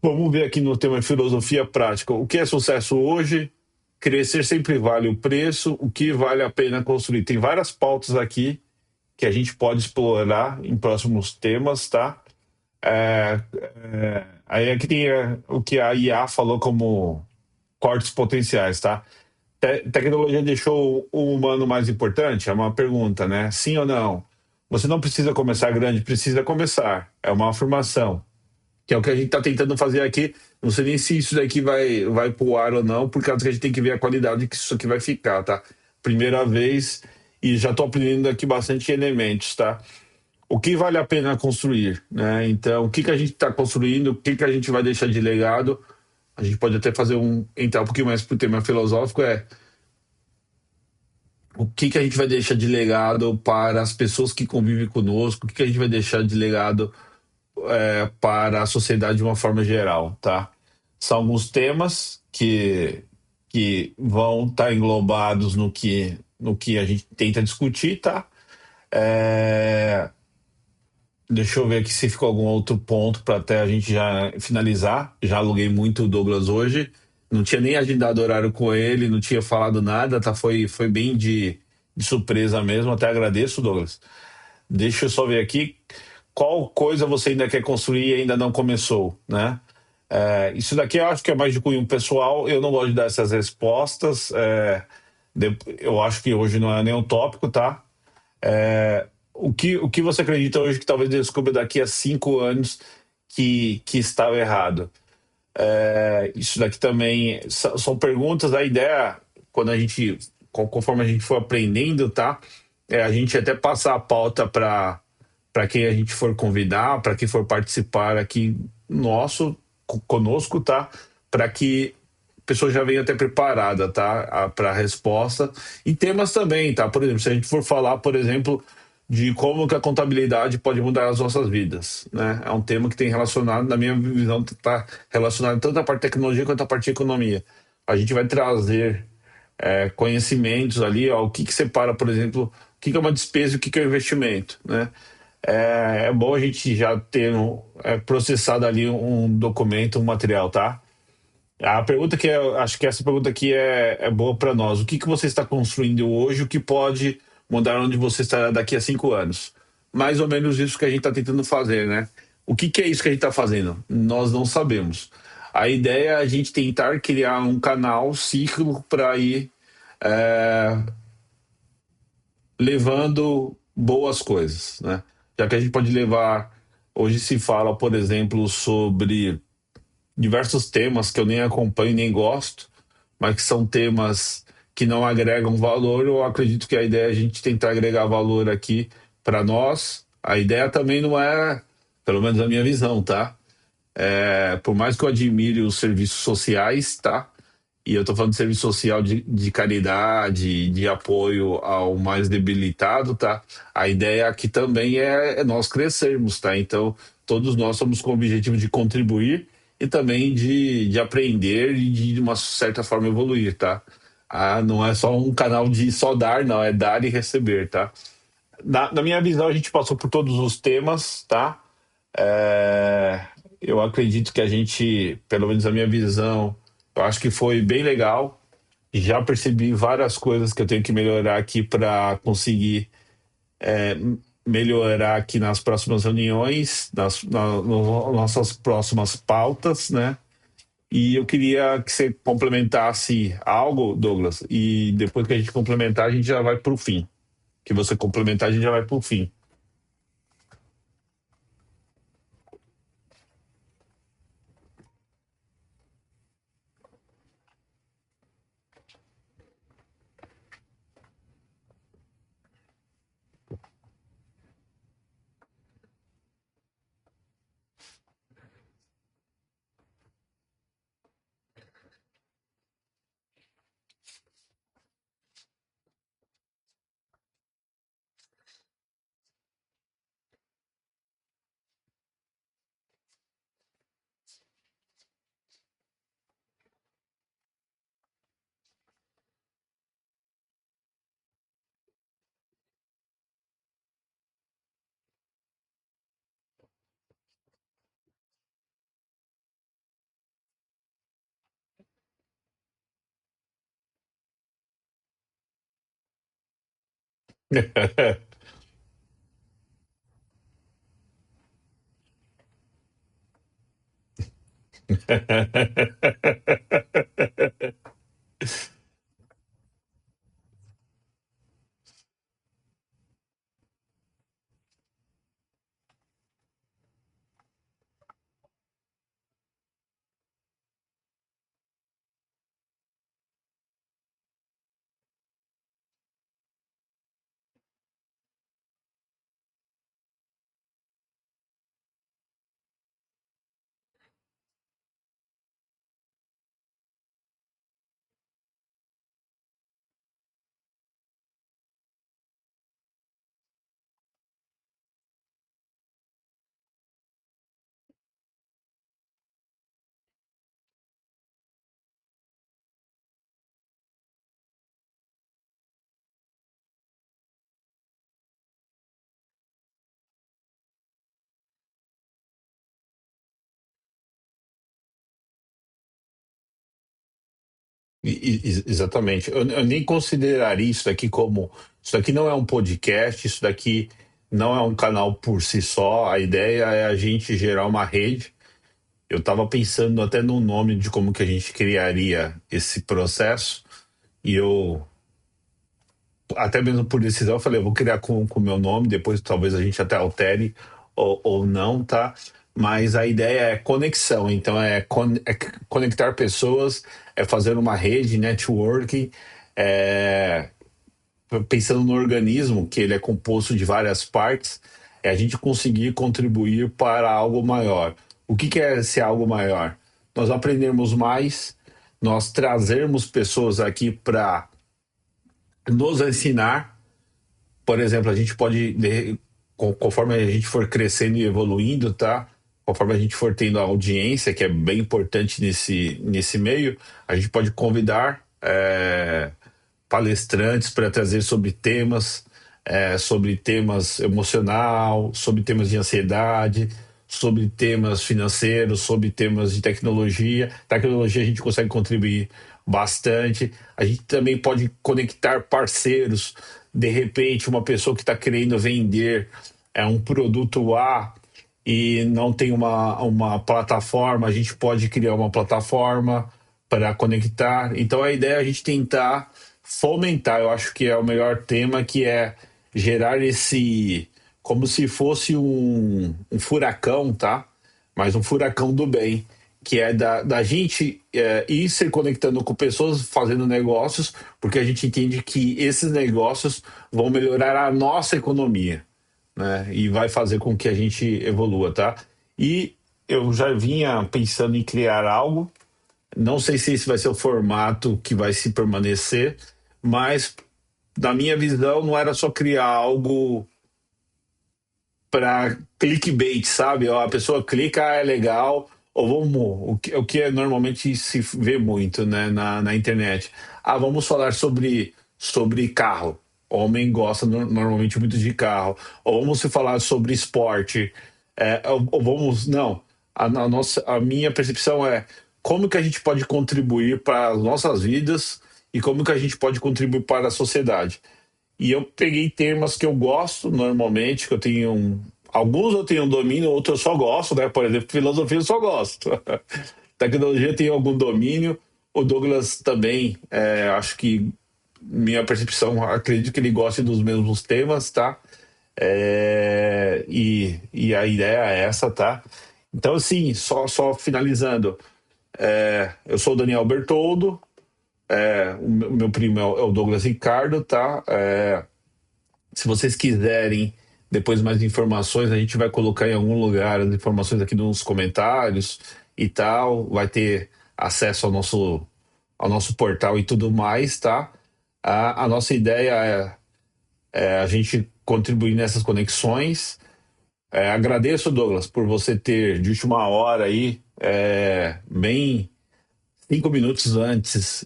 Vamos ver aqui no tema filosofia prática. O que é sucesso hoje? Crescer sempre vale o preço. O que vale a pena construir? Tem várias pautas aqui que a gente pode explorar em próximos temas, tá? Aí aqui tem o que a IA falou como cortes potenciais, tá? Tecnologia deixou o humano mais importante? É uma pergunta, né? Sim ou não? Você não precisa começar grande, precisa começar. É uma afirmação, que é o que a gente está tentando fazer aqui. Não sei nem se isso daqui vai pro ar ou não, por causa que a gente tem que ver a qualidade que isso aqui vai ficar, tá? Primeira vez, e já estou aprendendo aqui bastante elementos, tá? O que vale a pena construir, né? Então, o que a gente está construindo, o que a gente vai deixar de legado. A gente pode até entrar um pouquinho mais pro tema filosófico, o que a gente vai deixar de legado para as pessoas que convivem conosco, o que a gente vai deixar de legado para a sociedade de uma forma geral, tá? São alguns temas que vão estar englobados no que a gente tenta discutir, tá? É, Deixa eu ver aqui se ficou algum outro ponto para até a gente já finalizar. Já aluguei muito o Douglas hoje. Não tinha nem agendado horário com ele, não tinha falado nada, tá? Foi bem de surpresa mesmo. Até agradeço, Douglas. Deixa eu só ver aqui. Qual coisa você ainda quer construir e ainda não começou, né? Isso daqui eu acho que é mais de cunho pessoal. Eu não gosto de dar essas respostas. Eu acho que hoje não é nem um tópico, tá? O que você acredita hoje que talvez descubra daqui a 5 anos que estava errado? Isso daqui também são perguntas. A ideia, quando conforme a gente for aprendendo, tá? A gente até passar a pauta para quem a gente for convidar, para quem for participar aqui conosco, tá? Para que a pessoa já venha até preparada, tá? Para a resposta. E temas também, tá? Por exemplo, se a gente for falar, por exemplo, de como que a contabilidade pode mudar as nossas vidas, né? É um tema que tem relacionado, na minha visão, está relacionado tanto à parte de tecnologia quanto à parte de economia. A gente vai trazer conhecimentos ali, ó, o que separa, por exemplo, o que é uma despesa e o que é um investimento, né? É bom a gente já ter processado ali um documento, um material, tá? A pergunta acho que essa pergunta aqui é boa para nós. O que você está construindo hoje, o que pode mudar onde você estará daqui a 5 anos? Mais ou menos isso que a gente está tentando fazer, né? O que é isso que a gente está fazendo? Nós não sabemos. A ideia é a gente tentar criar um canal, ciclo, para ir é, levando boas coisas, né? Já que a gente pode levar. Hoje se fala, por exemplo, sobre diversos temas que eu nem acompanho nem gosto, mas que são temas que não agregam valor. Eu acredito que a ideia é a gente tentar agregar valor aqui para nós. A ideia também não é, pelo menos a minha visão, tá? Por mais que eu admire os serviços sociais, tá? E eu tô falando de serviço social de caridade, de apoio ao mais debilitado, tá? A ideia aqui também é nós crescermos, tá? Então, todos nós somos com o objetivo de contribuir e também de aprender e de uma certa forma evoluir, tá? Não é só um canal de só dar, não, é dar e receber, tá? Na minha visão, a gente passou por todos os temas, tá? É, eu acredito que a gente, pelo menos a minha visão, eu acho que foi bem legal. Já percebi várias coisas que eu tenho que melhorar aqui para conseguir melhorar aqui nas próximas reuniões, nossas próximas pautas, né? E eu queria que você complementasse algo, Douglas, e depois que a gente complementar, a gente já vai para o fim. Que você complementar, a gente já vai para o fim. Exatamente. Eu nem consideraria isso daqui como. Isso daqui não é um podcast, isso daqui não é um canal por si só. A ideia é a gente gerar uma rede. Eu estava pensando até no nome de como que a gente criaria esse processo, e eu, até mesmo por decisão, eu falei, eu vou criar com o meu nome, depois talvez a gente até altere ou não, tá? Mas a ideia é conexão, então é conectar pessoas, é fazer uma rede, networking, é, pensando no organismo, que ele é composto de várias partes, é a gente conseguir contribuir para algo maior. O que é esse algo maior? Nós aprendermos mais, nós trazermos pessoas aqui para nos ensinar. Por exemplo, a gente pode, conforme a gente for crescendo e evoluindo, tá? Conforme a gente for tendo a audiência, que é bem importante nesse meio, a gente pode convidar palestrantes para trazer sobre temas emocional, sobre temas de ansiedade, sobre temas financeiros, sobre temas de tecnologia. Tecnologia a gente consegue contribuir bastante. A gente também pode conectar parceiros. De repente, uma pessoa que está querendo vender um produto A e não tem uma plataforma, a gente pode criar uma plataforma para conectar. Então a ideia é a gente tentar fomentar, eu acho que é o melhor tema, que é gerar esse, como se fosse um furacão, tá? Mas um furacão do bem, que é da gente ir se conectando com pessoas, fazendo negócios, porque a gente entende que esses negócios vão melhorar a nossa economia, né? E vai fazer com que a gente evolua, tá? E eu já vinha pensando em criar algo, não sei se esse vai ser o formato que vai se permanecer, mas na minha visão não era só criar algo para clickbait, sabe? Ó, a pessoa clica, é legal, ou vamos, o que é, normalmente se vê muito, né, na internet. Ah, vamos falar sobre carro. Homem gosta normalmente muito de carro. Ou vamos se falar sobre esporte. Ou vamos, não. A minha percepção é como que a gente pode contribuir para as nossas vidas e como que a gente pode contribuir para a sociedade. E eu peguei temas que eu gosto normalmente, que eu tenho alguns eu tenho um domínio, outros eu só gosto, né? Por exemplo, filosofia eu só gosto. Tecnologia eu tenho algum domínio. O Douglas também, acho que minha percepção, acredito que ele goste dos mesmos temas, tá? E a ideia é essa, tá? Então, assim, só finalizando, eu sou o Daniel Bertoldo, o meu primo é o Douglas Ricardo, tá? Se vocês quiserem depois mais informações, a gente vai colocar em algum lugar as informações aqui nos comentários e tal. Vai ter acesso ao nosso portal e tudo mais, tá? A nossa ideia é a gente contribuir nessas conexões. Agradeço, Douglas, por você ter, de última hora aí, bem 5 minutos antes,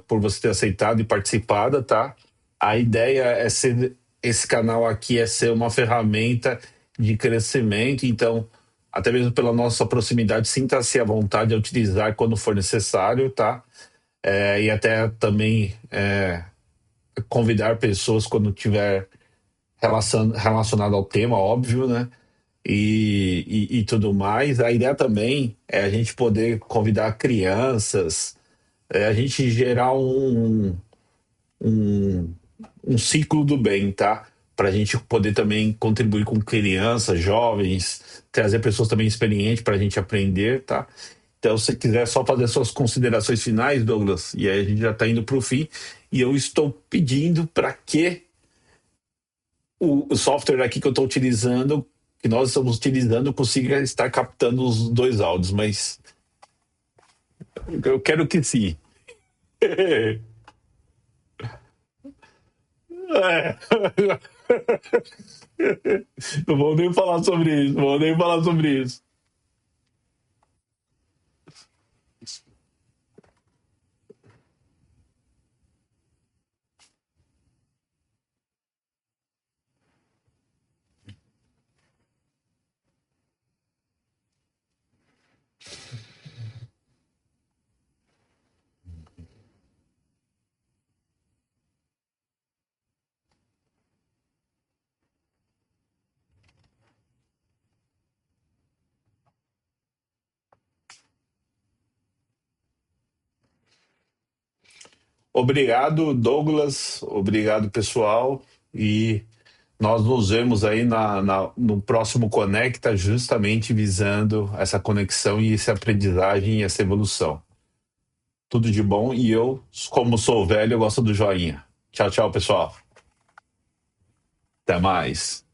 por você ter aceitado e participado, tá? A ideia é ser, esse canal aqui é ser uma ferramenta de crescimento, então, até mesmo pela nossa proximidade, sinta-se à vontade a utilizar quando for necessário, tá? E até também convidar pessoas quando tiver. relacionado ao tema, óbvio, né? E tudo mais. A ideia também é a gente poder convidar crianças, a gente gerar um, um ciclo do bem, tá? Para a gente poder também contribuir com crianças, jovens, trazer pessoas também experientes para a gente aprender, tá? Então, se você quiser só fazer suas considerações finais, Douglas, e aí a gente já está indo para o fim, e eu estou pedindo para que o software aqui que eu estou utilizando, que nós estamos utilizando, consiga estar captando os dois áudios, mas eu quero que sim. É. Não vou nem falar sobre isso, não vou nem falar sobre isso. Obrigado, Douglas. Obrigado, pessoal. E nós nos vemos aí no próximo Conecta, justamente visando essa conexão e essa aprendizagem e essa evolução. Tudo de bom. E eu, como sou velho, eu gosto do joinha. Tchau, tchau, pessoal. Até mais.